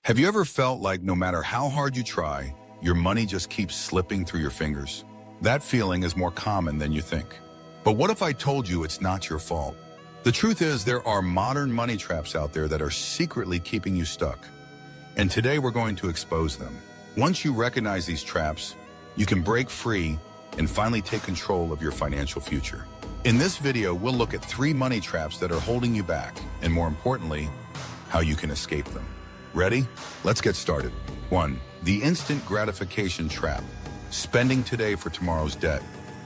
Have you ever felt like no matter how hard you try, your money just keeps slipping through your fingers? That feeling is more common than you think. But what if I told you it's not your fault? The truth is, there are modern money traps out there that are secretly keeping you stuck. And today we're going to expose them. Once you recognize these traps, you can break free and finally take control of your financial future. In this video, we'll look at 3 money traps that are holding you back, and more importantly, how you can escape them. Ready? Let's get started. 1. The instant gratification trap. Spending today for tomorrow's debt.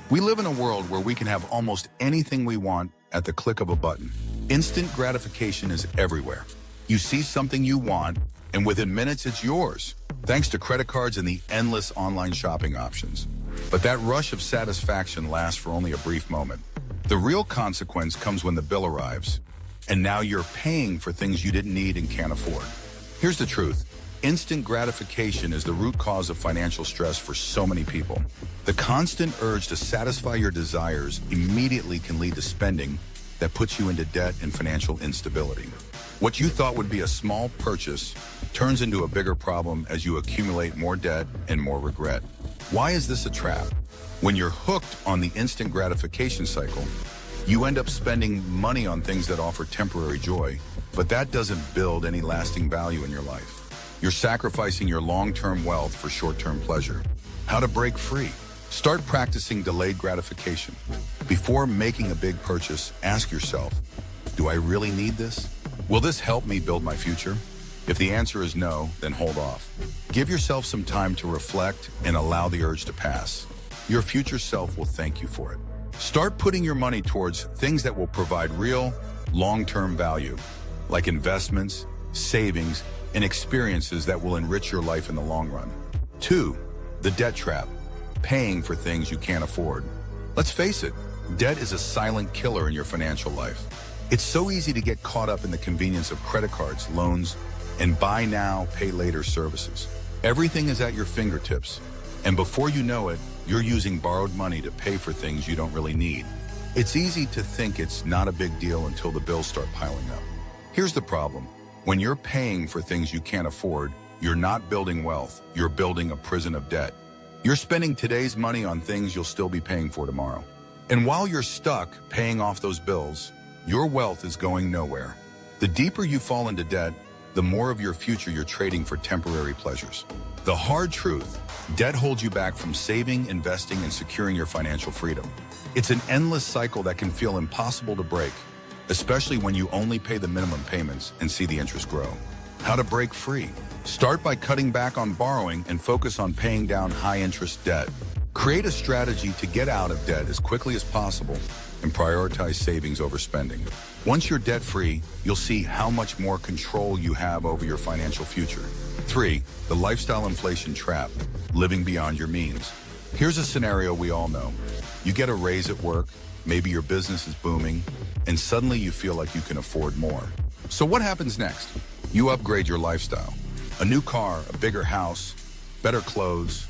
We live in a world where we can have almost anything we want at the click of a button. Instant gratification is everywhere. You see something you want, and within minutes it's yours, thanks to credit cards and the endless online shopping options. But that rush of satisfaction lasts for only a brief moment. The real consequence comes when the bill arrives, and now you're paying for things you didn't need and can't afford. Here's the truth. Instant gratification is the root cause of financial stress for so many people. The constant urge to satisfy your desires immediately can lead to spending that puts you into debt and financial instability. What you thought would be a small purchase turns into a bigger problem as you accumulate more debt and more regret. Why is this a trap? When you're hooked on the instant gratification cycle, you end up spending money on things that offer temporary joy, but that doesn't build any lasting value in your life. You're sacrificing your long-term wealth for short-term pleasure. How to break free? Start practicing delayed gratification. Before making a big purchase, ask yourself, do I really need this? Will this help me build my future? If the answer is no, then hold off. Give yourself some time to reflect and allow the urge to pass. Your future self will thank you for it. Start putting your money towards things that will provide real, long-term value, like investments, savings, and experiences that will enrich your life in the long run. 2. The debt trap. Paying for things you can't afford. Let's face it, debt is a silent killer in your financial life. It's so easy to get caught up in the convenience of credit cards, loans, and buy now, pay later services. Everything is at your fingertips, and before you know it, you're using borrowed money to pay for things you don't really need. It's easy to think it's not a big deal until the bills start piling up. Here's the problem. When you're paying for things you can't afford, you're not building wealth, you're building a prison of debt. You're spending today's money on things you'll still be paying for tomorrow. And while you're stuck paying off those bills, your wealth is going nowhere. The deeper you fall into debt, the more of your future you're trading for temporary pleasures. The hard truth, debt holds you back from saving, investing, and securing your financial freedom. It's an endless cycle that can feel impossible to break, especially when you only pay the minimum payments and see the interest grow. How to break free? Start by cutting back on borrowing and focus on paying down high-interest debt. Create a strategy to get out of debt as quickly as possible and prioritize savings over spending. Once you're debt-free, you'll see how much more control you have over your financial future. 3. The lifestyle inflation trap. Living beyond your means. Here's a scenario we all know. You get a raise at work, maybe your business is booming, and suddenly you feel like you can afford more. So what happens next? You upgrade your lifestyle. A new car, a bigger house, better clothes,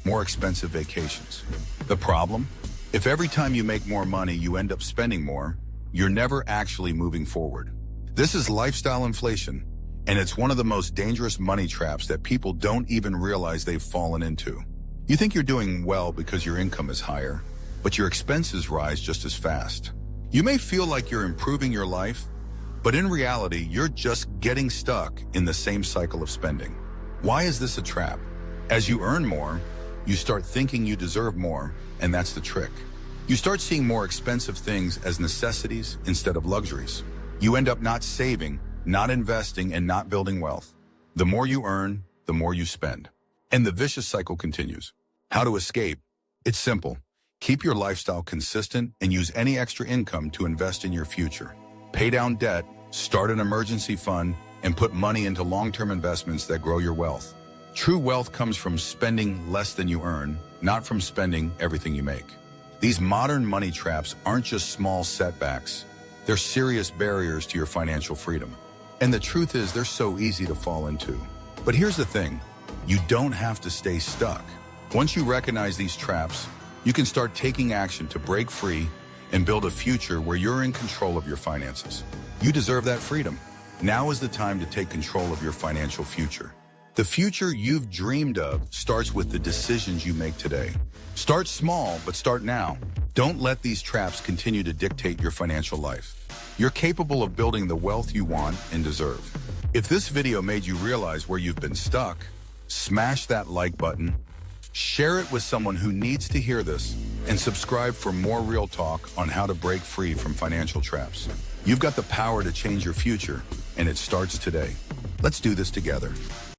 more expensive vacations. The problem? If every time you make more money you end up spending more, you're never actually moving forward. This is lifestyle inflation, and it's one of the most dangerous money traps that people don't even realize they've fallen into. You think you're doing well because your income is higher, but your expenses rise just as fast. You may feel like you're improving your life, but in reality, you're just getting stuck in the same cycle of spending. Why is this a trap? As you earn more, you start thinking you deserve more, and that's the trick. You start seeing more expensive things as necessities instead of luxuries. You end up not saving, not investing, and not building wealth. The more you earn, the more you spend. And the vicious cycle continues. How to escape? It's simple. Keep your lifestyle consistent and use any extra income to invest in your future. Pay down debt, start an emergency fund, and put money into long-term investments that grow your wealth. True wealth comes from spending less than you earn, not from spending everything you make. These modern money traps aren't just small setbacks. They're serious barriers to your financial freedom. And the truth is, they're so easy to fall into. But here's the thing. You don't have to stay stuck. Once you recognize these traps, you can start taking action to break free and build a future where you're in control of your finances. You deserve that freedom. Now is the time to take control of your financial future. The future you've dreamed of starts with the decisions you make today. Start small, but start now. Don't let these traps continue to dictate your financial life. You're capable of building the wealth you want and deserve. If this video made you realize where you've been stuck, smash that like button, share it with someone who needs to hear this, and subscribe for more real talk on how to break free from financial traps. You've got the power to change your future, and it starts today. Let's do this together.